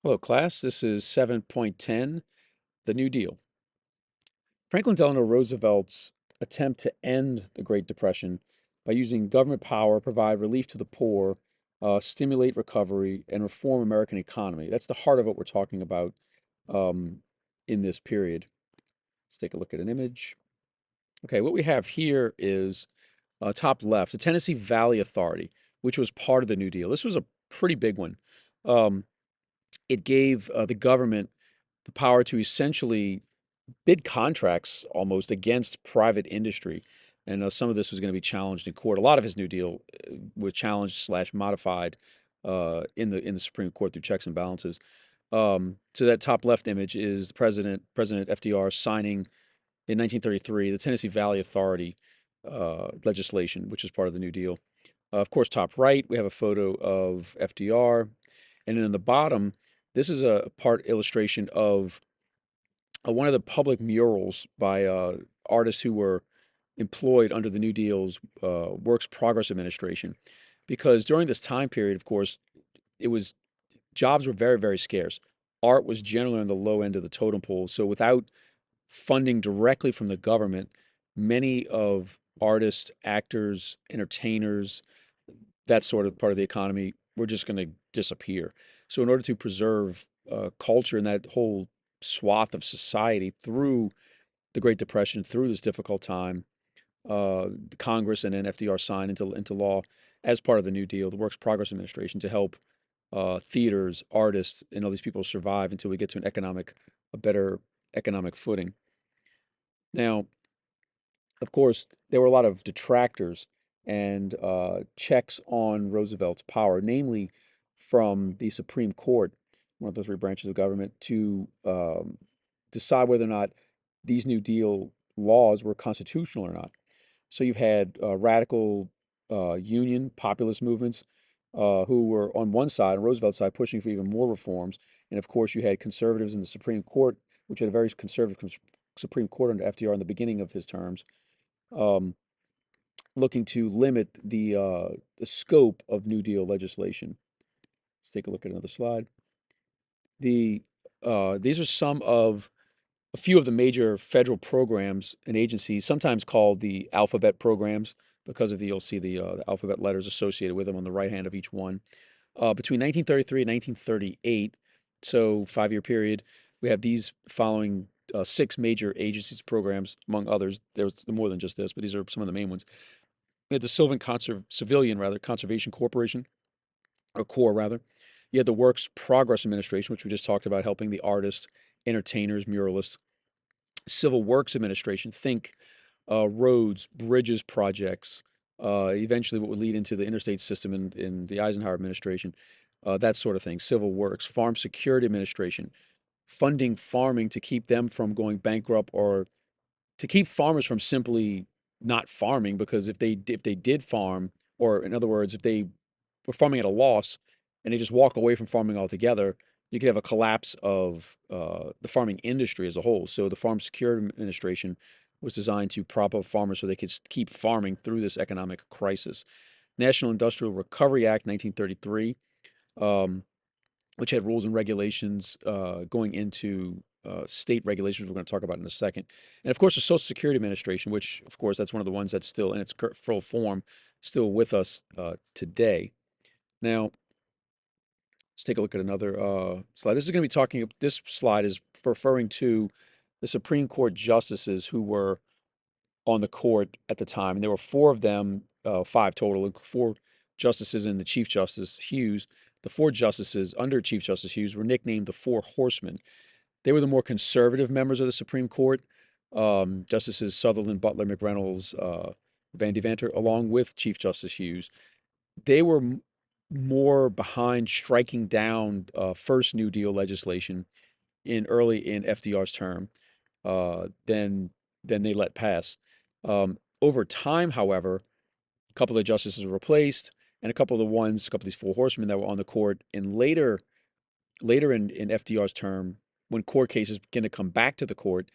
Hello, class. This is 7.10, the New Deal. Franklin Delano Roosevelt's attempt to end the Great Depression by using government power, provide relief to the poor, stimulate recovery, and reform American economy. That's the heart of what we're talking about um, in this period. Let's take a look at an image. Okay, what we have here is top left, the Tennessee Valley Authority, which was part of the New Deal. This was a pretty big one. Um, it gave the government the power to essentially bid contracts almost against private industry. And some of this was going to be challenged in court. A lot of his New Deal was challenged slash modified in the Supreme Court through checks and balances. So that top left image is the President FDR signing in 1933 the Tennessee Valley Authority legislation, which is part of the New Deal. Of course, top right we have a photo of FDR, and then in the bottom, this is a part illustration of one of the public murals by artists who were employed under the New Deal's Works Progress Administration. Because during this time period, of course, it was jobs were very, very scarce. Art was generally on the low end of the totem pole. So without funding directly from the government, many of artists, actors, entertainers, that sort of part of the economy were just going to disappear. So in order to preserve culture and that whole swath of society through the Great Depression, through this difficult time, Congress and then FDR signed into law as part of the New Deal, the Works Progress Administration, to help theaters, artists, and all these people survive until we get to a better economic footing. Now, of course, there were a lot of detractors and checks on Roosevelt's power, namely from the Supreme Court, one of the three branches of government, to decide whether or not these New Deal laws were constitutional or not. So you've had radical union populist movements who were on one side, on Roosevelt's side, pushing for even more reforms. And of course, you had conservatives in the Supreme Court, which had a very conservative Supreme Court under FDR in the beginning of his terms, um, looking to limit the scope of New Deal legislation. Let's take a look at another slide. The These are some of a few of the major federal programs and agencies, sometimes called the alphabet programs, because of you'll see the alphabet letters associated with them on the right hand of each one. Between 1933 and 1938, so 5-year period, we have these following six major agencies, programs, among others. There's more than just this, but these are some of the main ones. We had the Civilian Conservation Corporation, or Corps rather. You had the Works Progress Administration, which we just talked about, helping the artists, entertainers, muralists. Civil Works Administration, think roads, bridges projects, eventually what would lead into the interstate system in the Eisenhower administration, that sort of thing. Civil Works, Farm Security Administration, funding farming to keep them from going bankrupt, or to keep farmers from simply not farming, because if they did farm, or in other words, if they were farming at a loss and they just walk away from farming altogether, you could have a collapse of the farming industry as a whole. So the Farm Security Administration was designed to prop up farmers so they could keep farming through this economic crisis. National Industrial Recovery Act 1933, um, which had rules and regulations going into state regulations we're going to talk about in a second. And of course, the Social Security Administration, which, of course, that's one of the ones that's still in its full form, still with us today. Now, let's take a look at another slide. This slide is referring to the Supreme Court justices who were on the court at the time. And there were four of them, five total, four justices and the Chief Justice Hughes. The four justices under Chief Justice Hughes were nicknamed the Four Horsemen. They were the more conservative members of the Supreme Court, Justices Sutherland, Butler, McReynolds, Van Devanter, along with Chief Justice Hughes. They were more behind striking down first New Deal legislation in FDR's term than they let pass. Over time, however, a couple of the justices were replaced, and a couple of these four horsemen that were on the court in later in FDR's term, when court cases began to come back to the court,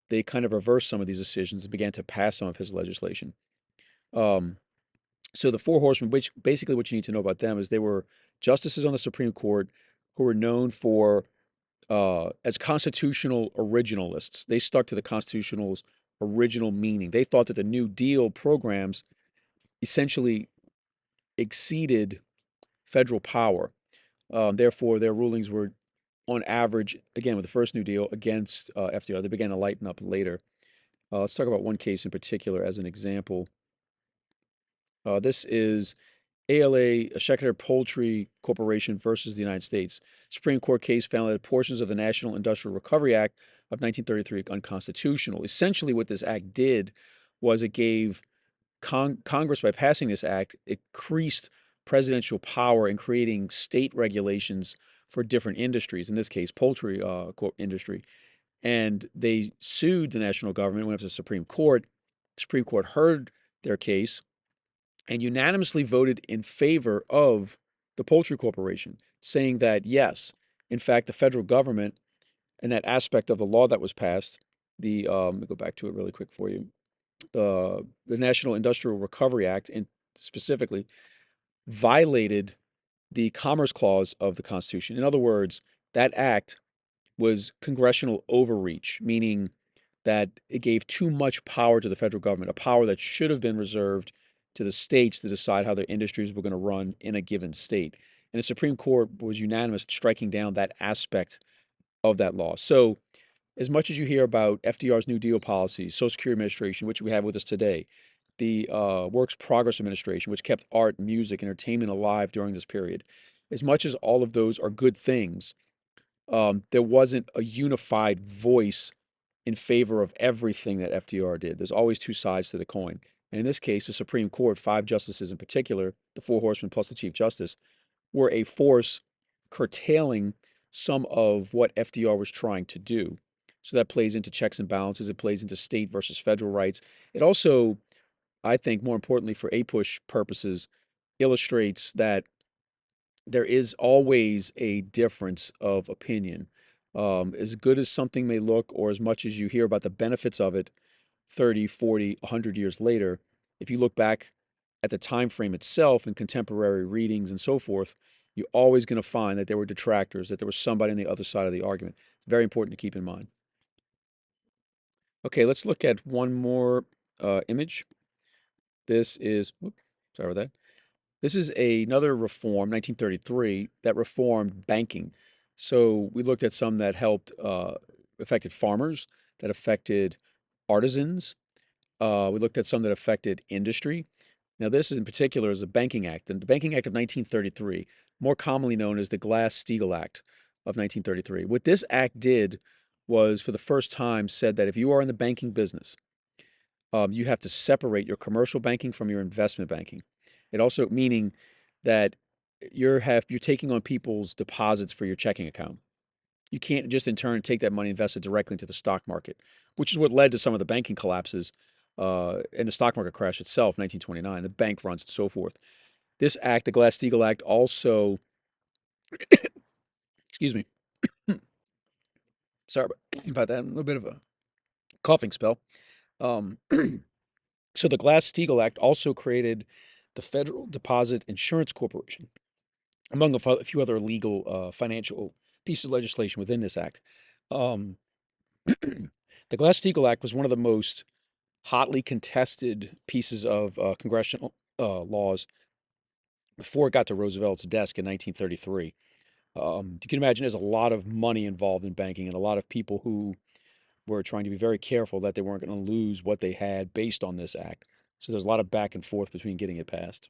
they kind of reversed some of these decisions and began to pass some of his legislation. Um, so the four horsemen, which basically what you need to know about them is they were justices on the Supreme Court who were known for as constitutional originalists. They stuck to the Constitutional's original meaning. They thought that the New Deal programs essentially exceeded federal power. Therefore, their rulings were, on average, again with the first New Deal, against FDR. They began to lighten up later. Let's talk about one case in particular as an example. This is ALA, Schechter Poultry Corporation versus the United States. Supreme Court case found that portions of the National Industrial Recovery Act of 1933 are unconstitutional. Essentially, what this act did was it gave Congress, by passing this act, increased presidential power in creating state regulations for different industries, in this case, poultry industry. And they sued the national government, went up to the Supreme Court. The Supreme Court heard their case and unanimously voted in favor of the Poultry Corporation, saying that, yes, in fact, the federal government and that aspect of the law that was passed, let me go back to it really quick for you, the National Industrial Recovery Act, and specifically, violated the Commerce Clause of the Constitution. In other words, that act was congressional overreach, meaning that it gave too much power to the federal government, a power that should have been reserved to the states to decide how their industries were going to run in a given state. And the Supreme Court was unanimous striking down that aspect of that law. So, as much as you hear about FDR's New Deal policies, Social Security Administration, which we have with us today, the Works Progress Administration, which kept art, music, entertainment alive during this period, as much as all of those are good things, there wasn't a unified voice in favor of everything that FDR did. There's always two sides to the coin. And in this case, the Supreme Court, five justices in particular, the four horsemen plus the Chief Justice, were a force curtailing some of what FDR was trying to do. So that plays into checks and balances. It plays into state versus federal rights. It also, I think, more importantly for APUSH purposes, illustrates that there is always a difference of opinion. As good as something may look, or as much as you hear about the benefits of it 30, 40, 100 years later, if you look back at the time frame itself and contemporary readings and so forth, you're always going to find that there were detractors, that there was somebody on the other side of the argument. It's very important to keep in mind. Okay, let's look at one more image. This is, sorry about that. This is another reform, 1933, that reformed banking. So we looked at some that helped, affected farmers, that affected artisans. We looked at some that affected industry. Now, this in particular is the Banking Act, and the Banking Act of 1933, more commonly known as the Glass-Steagall Act of 1933. What this act did was, for the first time, said that if you are in the banking business, you have to separate your commercial banking from your investment banking. It also meaning that you're taking on people's deposits for your checking account. You can't just in turn take that money invested directly into the stock market, which is what led to some of the banking collapses and the stock market crash itself, 1929, the bank runs and so forth. This act, the Glass-Steagall Act, also, excuse me, sorry about that, a little bit of a coughing spell. Um, so the Glass-Steagall Act also created the Federal Deposit Insurance Corporation, among a few other legal financial pieces of legislation within this act. Um, the Glass-Steagall Act was one of the most hotly contested pieces of congressional laws before it got to Roosevelt's desk in 1933. You can imagine there's a lot of money involved in banking and a lot of people who were trying to be very careful that they weren't going to lose what they had based on this act. So there's a lot of back and forth between getting it passed.